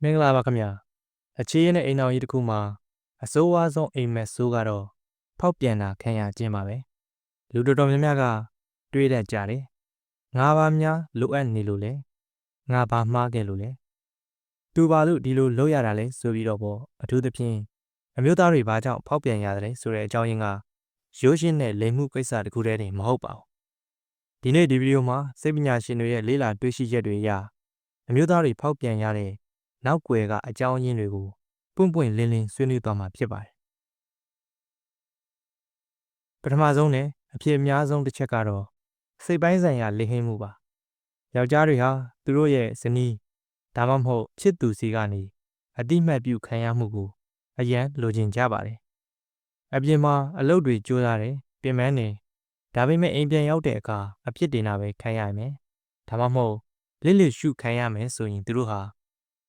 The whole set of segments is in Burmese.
မင်္ဂလာပါခင်ဗျာအခြေရတဲ့အိမ်တော်ကြီးတစ်ခုမှာအစိုးဝါးဆုံးအိမ်မက်ဆိုးကတော့ဖောက်ပြန်တာခံရခြင်းပါပဲလူတော်တော်များများကတွေးတတ်ကြတယ်ငါဘာများလိုအပ်နေလို့လဲငါဘာမှားခဲ့လို့လဲသူဘာလို့ဒီလိုလုပ်ရတာလဲဆိုပြီးတော့ပေါ့အထူးသဖြင့်အမျိုးသားတွေဘာကြောင့်ဖောက်ပြန်ရတယ်ဆိုတဲ့အကြောင်းရင်းကရိုးရှင်းတဲ့လိမ်မှုကိစ္စတစ်ခုတည်းတင်မဟုတ်ပါဘူးဒီနေ့ဒီဗီဒီယိုမှာစိတ်ပညာရှင်တွေရဲ့လေ့လာတွေ့ရှိချက်တွေအရအမျိုးသားတွေဖောက်ပြန်ရတဲ့နောက်ွယ်ကအကြောင်းရင်းတွေကိုပွင့်ပွင့်လင်းလင်းဆွေးနွေးသွားမှာဖြစ်ပါတယ်ပထမဆုံးနဲ့အဖြစ်အများဆုံးတစ်ချက်ကတော့စိတ်ပိုင်းဆိုင်ရာလိမ်ဟင်းမှုပါယောက်ျားတွေဟာသူတို့ရဲ့ဇနီးဒါမှမဟုတ်ချစ်သူစီကနေအတိမတ်ပြုခံရမှုကိုအရန်လိုချင်ကြပါတယ်အပြင်မှာအလုပ်တွေကြိုးစားတယ်ပြင်ပန်းနေဒါပေမဲ့အိမ်ပြန်ရောက်တဲ့အခါအဖြစ်တင်တာပဲခံရမယ်ဒါမှမဟုတ်လစ်လစ်ရှုခံရမယ်ဆိုရင်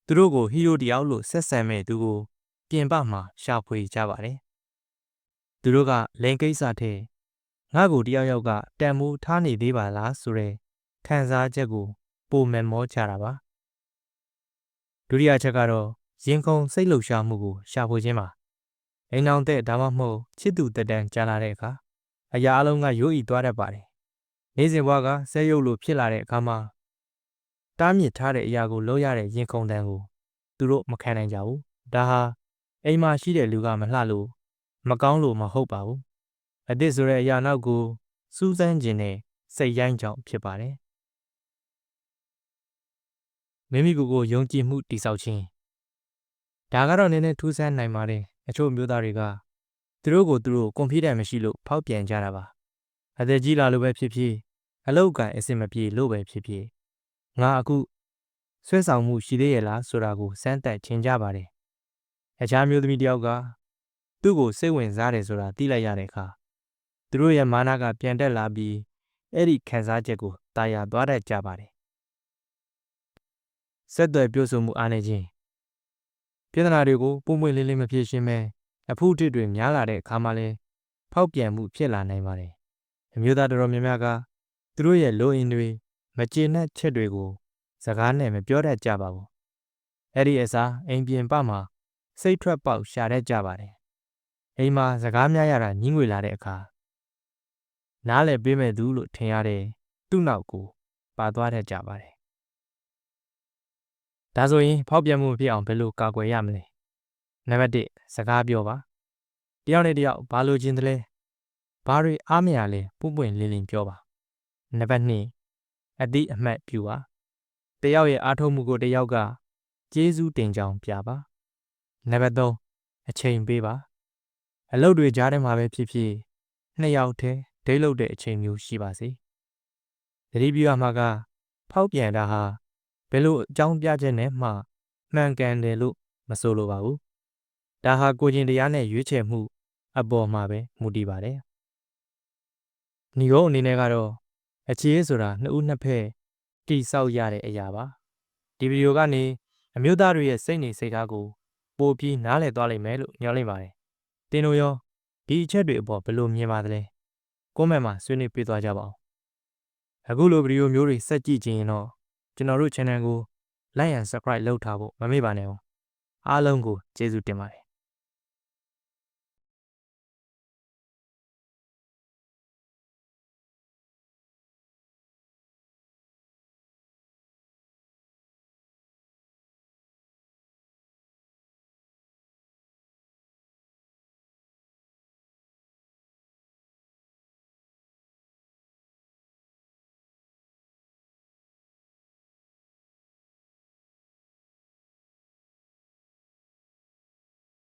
သူတို့ကိုဟီးရိုးတယောက်လို့ဆက်ဆံမဲ့သူကိုပြင်ပမှာရှာဖွေကြပါတယ်။သူတို့ကလိန်ကိစ္စထဲငါ့ကိုတယောက်ကတန်မိုးထားနေသေးပါလားဆိုတဲ့ခံစားချက်ကိုပိုမမောချတာပါ။ဒုတိယချက်ကတော့ရင်ခုန်စိတ်လှုပ်ရှားမှုကိုရှာဖွေခြင်းပါ။အိမ်အောင်တဲ့ဒါမှမဟုတ်ချစ်သူတက်တန်းကြားလာတဲ့အခါအရာအလုံးကရိုးဤသွားတတ်ပါတယ်။နေ့စဉ်ဘဝကဆဲရုပ်လိုဖြစ်လာတဲ့အခါမှာတားမြစ်ထားတဲ့အရာကိုလုပ်ရတဲ့ရင်ခုန်တန်ကိုသူတို့မခံနိုင်ကြဘူးဒါဟာအိမ်မှာရှိတဲ့လူကမလှလို့မကောင်းလို့မဟုတ်ပါဘူးအစ်စ်ဆိုတဲ့အရာနောက်ကိုစူးစမ်းခြင်းနဲ့စိတ်ရိုင်းကြောင်ဖြစ်ပါတယ်မိမိကိုယ်ယုံကြည်မှုတိဆောက်ခြင်းဒါကတော့နည်းနည်းထူးဆန်းနိုင်ပါတယ်အချို့မျိုးသားတွေကသူတို့ကိုကွန်ပျူတာမရှိလို့ဖောက်ပြန်ကြတာပါအသက်ကြီးလာလို့ပဲဖြစ်ဖြစ်အလောက်ကန်အစ်စ်မပြေလို့ပဲဖြစ်ဖြစ်ငါအခုဆွဲဆောင်မှုရှိသေးရဲ့လားဆိုတာကိုစမ်းသပ်ခြင်းကြပါတယ်။အခြားမျိုးသမီးတယောက်ကသူ့ကိုစိတ်ဝင်စားတယ်ဆိုတာသိလိုက်ရတဲ့အခါသူတို့ရဲ့မာနကပြန်တက်လာပြီးအဲ့ဒီခံစားချက်ကိုတာယာသွားတတ်ကြပါတယ်။ဆက်သွယ်ပြောဆိုမှုအားနည်းခြင်းပြဿနာတွေကိုပုံပွင့်လင်းလင်းမဖြေရှင်းမဲအဖုအထစ်တွေများလာတဲ့အခါမှာလဲဖောက်ပြန်မှုဖြစ်လာနိုင်ပါတယ်။အမျိုးသားတော်တော်များများကသူတို့ရဲ့လိုအင်တွေမကျေနပ်ချက်တွေကိုစကားနဲ့မပြောတတ်ကြပါဘူး။အဲ့ဒီအစားအိမ်ပြင်ပမှာစိတ်ထွက်ပေါက်ရှာတတ်ကြပါတယ်။အိမ်မှာစကားများရတာညှင်းငွေလာတဲ့အခါနားလည်ပေးမဲ့သူလို့ထင်ရတဲ့သူ့နောက်ကိုပါသွားတတ်ကြပါတယ်။ဒါဆိုရင်ဖောက်ပြန်မှုဖြစ်အောင်ဘယ်လိုကာကွယ်ရမလဲ။နံပါတ်1စကားပြောပါ။တယောက်နဲ့တယောက်ဘာလို့ချင်းတလဲ။ဘာတွေအားမရလဲပွင့်ပွင့်လင်းလင်းပြောပါ။နံပါတ်2အတိအမှတ်ပြုပါ။တယောက်ရဲ့အားထုတ်မှုကိုတယောက်ကကျေးဇူးတင်ကြောင်းပြပါနံပါတ်3အချိန်ပေးပါအလုပ်တွေကြားထဲမှာပဲဖြစ်ဖြစ်နှစ်ယောက်တည်းဒိတ်လုပ်တဲ့အချိန်မျိုးရှိပါစေသတိပြုရမှာကဖောက်ပြန်တာဟာဘယ်လိုအကြောင်းပြချက်နဲ့မှမှန်ကန်တယ်လို့မဆိုလိုပါဘူးဒါဟာကိုယ်ကျင်တရားနဲ့ရွေးချယ်မှုအပေါ်မှာပဲမူတည်ပါတယ်ညီကုန်းအနေနဲ့ကတော့အခြေအဆိုတာနှစ်ဦးနှစ်ဖက်တိဆောက်ရတဲ့အရာပါဒီဗီဒီယိုကနေအမျိုးသားတွေရဲ့စိတ်နေစိတ်ထားကိုပိုပြီးနားလည်သွားလိမ့်မယ်လို့ညွှန်လိုက်ပါတယ်။တင်တို့ရောဒီအချက်တွေအပေါ်ဘယ်လိုမြင်ပါသလဲ။ကွန်မန့်မှာဆွေးနွေးပေးသွားကြပါဦး။အခုလိုဗီဒီယိုမျိုးတွေဆက်ကြည့်ခြင်းရင်တော့ကျွန်တော်တို့ channel ကို like and subscribe လုပ်ထားဖို့မမေ့ပါနဲ့။အားလုံးကိုကျေးဇူးတင်ပါတယ်